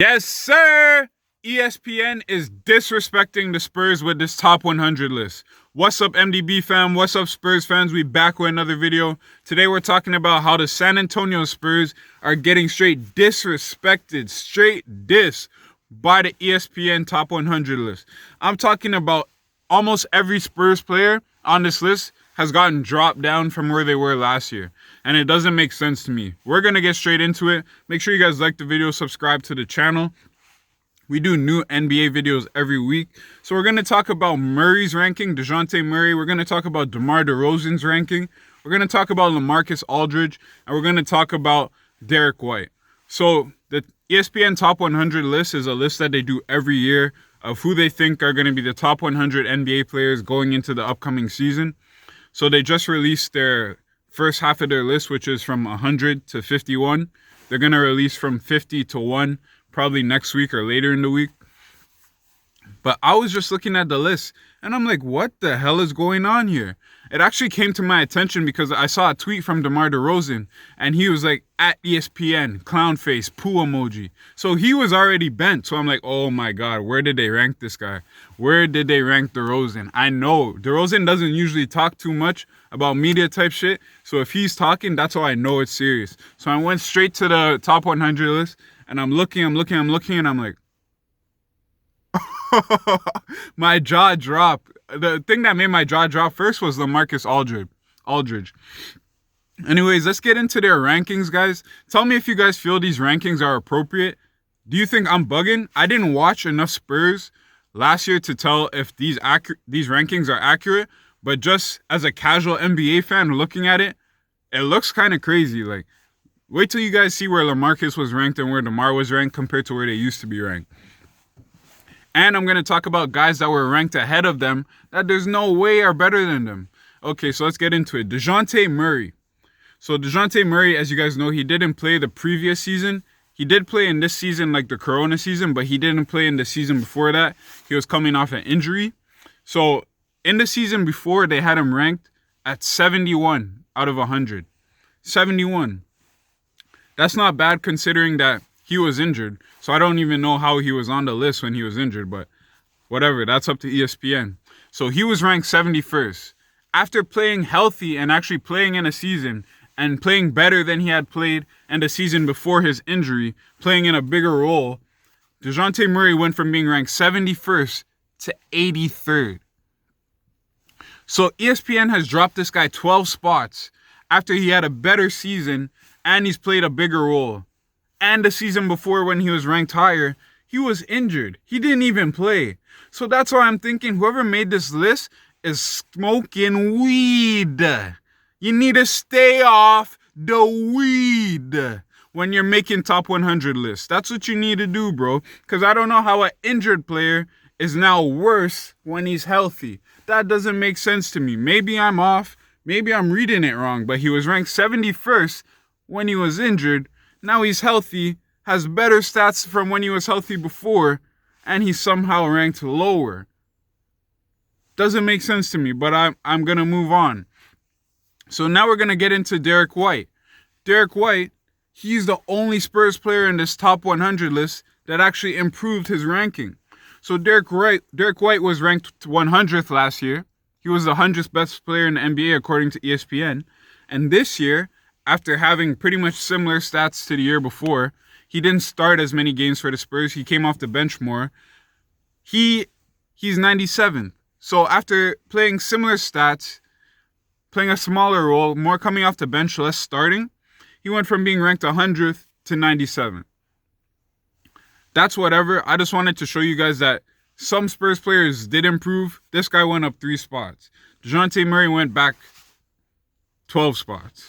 Yes, sir! ESPN is disrespecting the Spurs with this top 100 list. What's up, MDB fam? What's up, Spurs fans? We back with another video. Today we're talking about how the San Antonio Spurs are getting straight disrespected, straight diss by the ESPN top 100 list. I'm talking about almost every Spurs player on this list has gotten dropped down from where they were last year. And it doesn't make sense to me. We're going to get straight into it. Make sure you guys like the video, subscribe to the channel. We do new NBA videos every week. So we're going to talk about Murray's ranking, Dejounte Murray. We're going to talk about Demar Derozan's ranking. We're going to talk about Lamarcus Aldridge. And we're going to talk about Derrick White. So the ESPN Top 100 list is a list that they do every year of who they think are going to be the top 100 NBA players going into the upcoming season. So they just released their first half of their list, which is from 100 to 51. They're going to release from 50 to 1 probably next week or later in the week. But I was just looking at the list and I'm like, what the hell is going on here? It actually came to my attention because I saw a tweet from Demar Derozan and he was like, at ESPN, clown face, poo emoji. So he was already bent. So I'm like, oh my God, where did they rank this guy? Where did they rank Derozan? I know Derozan doesn't usually talk too much about media type shit. So if he's talking, that's how I know it's serious. So I went straight to the top 100 list and I'm looking and I'm like, my jaw dropped. The thing that made my jaw drop first was Lamarcus Aldridge. Anyways, let's get into their rankings, guys. Tell me if you guys feel these rankings are appropriate. Do you think I'm bugging? I didn't watch enough Spurs last year to tell if these rankings are accurate, but just as a casual NBA fan looking at it, it looks kind of crazy. Like, wait till you guys see where Lamarcus was ranked and where DeMar was ranked compared to where they used to be ranked. And I'm going to talk about guys that were ranked ahead of them that there's no way are better than them. Okay, so let's get into it. Dejounte Murray. So Dejounte Murray, as you guys know, he didn't play the previous season. He did play in this season, like the Corona season, but he didn't play in the season before that. He was coming off an injury. So in the season before, they had him ranked at 71 out of 100. 71. That's not bad considering that he was injured. So I don't even know how he was on the list when he was injured, but whatever, that's up to ESPN. So he was ranked 71st. After playing healthy and actually playing in a season and playing better than he had played in the season before his injury, playing in a bigger role, Dejounte Murray went from being ranked 71st to 83rd. So ESPN has dropped this guy 12 spots after he had a better season and he's played a bigger role. And the season before when he was ranked higher, he was injured. He didn't even play. So that's why I'm thinking whoever made this list is smoking weed. You need to stay off the weed when you're making top 100 lists. That's what you need to do, bro. Because I don't know how an injured player is now worse when he's healthy. That doesn't make sense to me. Maybe I'm off. Maybe I'm reading it wrong. But he was ranked 71st when he was injured. Now he's healthy, has better stats from when he was healthy before, and he's somehow ranked lower. Doesn't make sense to me, but I'm going to move on. So now we're going to get into Derrick White. Derrick White, he's the only Spurs player in this top 100 list that actually improved his ranking. So Derrick White was ranked 100th last year. He was the 100th best player in the NBA according to ESPN. And this year, after having pretty much similar stats to the year before, he didn't start as many games for the Spurs. He came off the bench more. He's 97th. So after playing similar stats, playing a smaller role, more coming off the bench, less starting, he went from being ranked 100th to 97th. That's whatever. I just wanted to show you guys that some Spurs players did improve. This guy went up 3 spots. Dejounte Murray went back 12 spots.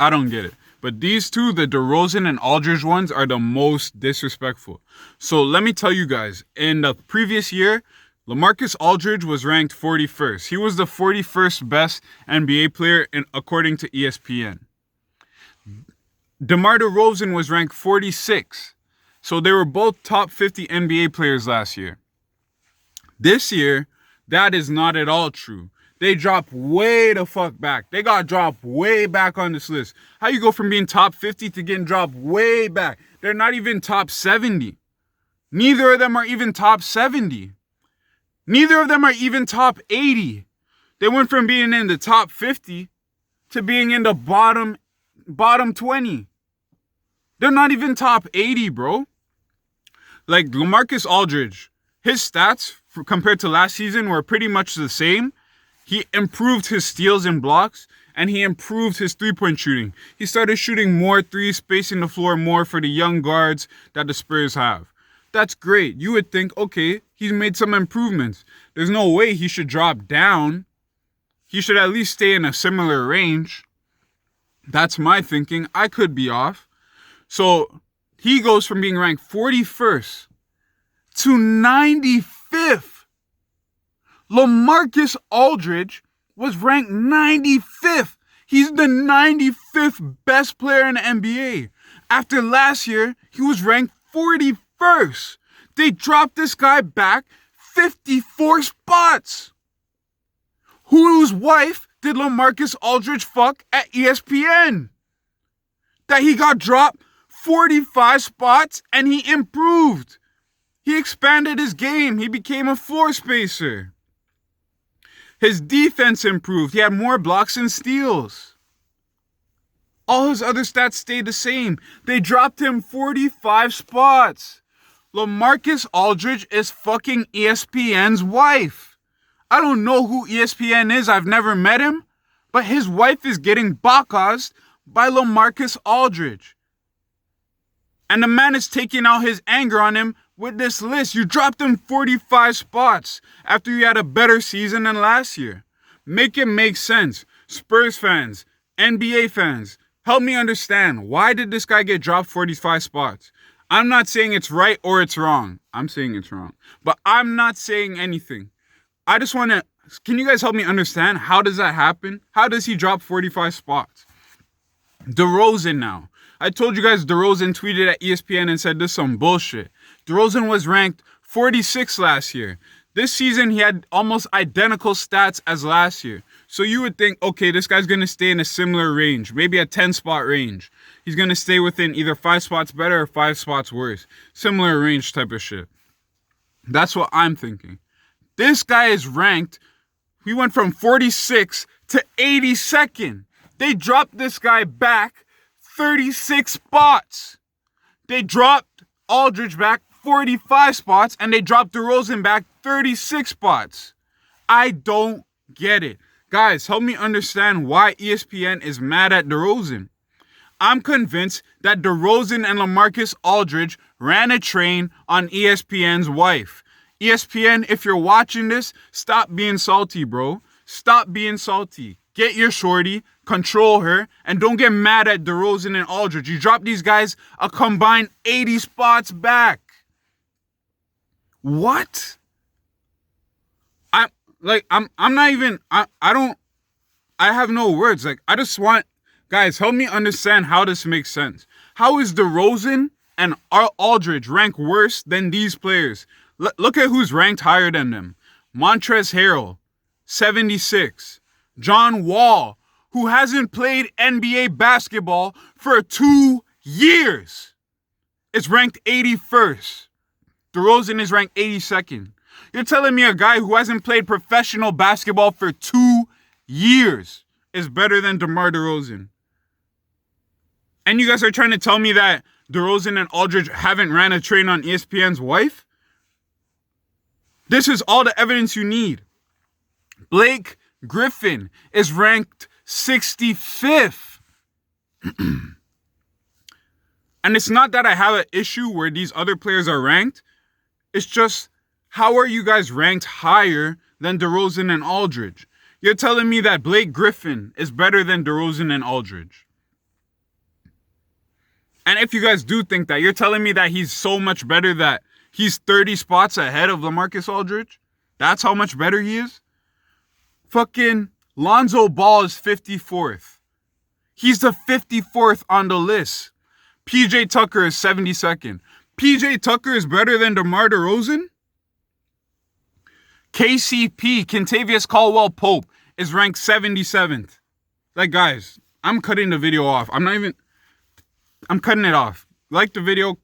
I don't get it. But these two, the DeRozan and Aldridge ones, are the most disrespectful. So let me tell you guys, in the previous year, Lamarcus Aldridge was ranked 41st. He was the 41st best NBA player according to ESPN. Demar Derozan was ranked 46th. So they were both top 50 NBA players last year. This year, that is not at all true. They dropped way the fuck back. They got dropped way back on this list. How you go from being top 50 to getting dropped way back? They're not even top 70. Neither of them are even top 70. Neither of them are even top 80. They went from being in the top 50 to being in the bottom 20. They're not even top 80, bro. Like Lamarcus Aldridge, his stats compared to last season were pretty much the same. He improved his steals and blocks, and he improved his three-point shooting. He started shooting more threes, spacing the floor more for the young guards that the Spurs have. That's great. You would think, okay, he's made some improvements. There's no way he should drop down. He should at least stay in a similar range. That's my thinking. I could be off. So he goes from being ranked 41st to 95th. Lamarcus Aldridge was ranked 95th. He's the 95th best player in the NBA. After last year, he was ranked 41st. They dropped this guy back 54 spots. Whose wife did Lamarcus Aldridge fuck at ESPN? That he got dropped 45 spots and he improved. He expanded his game. He became a floor spacer. His defense improved. He had more blocks and steals. All his other stats stayed the same. They dropped him 45 spots. Lamarcus Aldridge is fucking ESPN's wife. I don't know who ESPN is. I've never met him. But his wife is getting bakazed by Lamarcus Aldridge. And the man is taking out his anger on him with this list. You dropped him 45 spots after you had a better season than last year. Make it make sense. Spurs fans, NBA fans, help me understand. Why did this guy get dropped 45 spots? I'm not saying it's right or it's wrong. I'm saying it's wrong. But I'm not saying anything. I just want to... Can you guys help me understand? How does that happen? How does he drop 45 spots? DeRozan now. I told you guys DeRozan tweeted at ESPN and said this is some bullshit. DeRozan was ranked 46 last year. This season, he had almost identical stats as last year. So you would think, okay, this guy's going to stay in a similar range, maybe a 10-spot range. He's going to stay within either 5 spots better or 5 spots worse. Similar range type of shit. That's what I'm thinking. This guy is ranked, he went from 46 to 82nd. They dropped this guy back 36 spots. They dropped Aldridge back 45 spots, and they dropped DeRozan back 36 spots. I don't get it. Guys, help me understand why ESPN is mad at DeRozan. I'm convinced that DeRozan and Lamarcus Aldridge ran a train on ESPN's wife. ESPN, if you're watching this, stop being salty, bro. Stop being salty. Get your shorty, control her, and don't get mad at DeRozan and Aldridge. You dropped these guys a combined 80 spots back. What? I have no words. Like, I just want, guys, help me understand how this makes sense. How is DeRozan and Aldridge ranked worse than these players? Look at who's ranked higher than them. Montrezl Harrell, 76. John Wall, who hasn't played NBA basketball for 2 years, is ranked 81st. DeRozan is ranked 82nd. You're telling me a guy who hasn't played professional basketball for 2 years is better than Demar Derozan? And you guys are trying to tell me that DeRozan and Aldridge haven't ran a train on ESPN's wife? This is all the evidence you need. Blake Griffin is ranked 65th. And it's not that I have an issue where these other players are ranked. It's just, how are you guys ranked higher than DeRozan and Aldridge? You're telling me that Blake Griffin is better than DeRozan and Aldridge. And if you guys do think that, you're telling me that he's so much better that he's 30 spots ahead of Lamarcus Aldridge? That's how much better he is? Fucking Lonzo Ball is 54th. He's the 54th on the list. PJ Tucker is 72nd. PJ Tucker is better than DeMar DeRozan? KCP, Kentavious Caldwell-Pope, is ranked 77th. Like, guys, I'm cutting the video off. I'm cutting it off. like the video,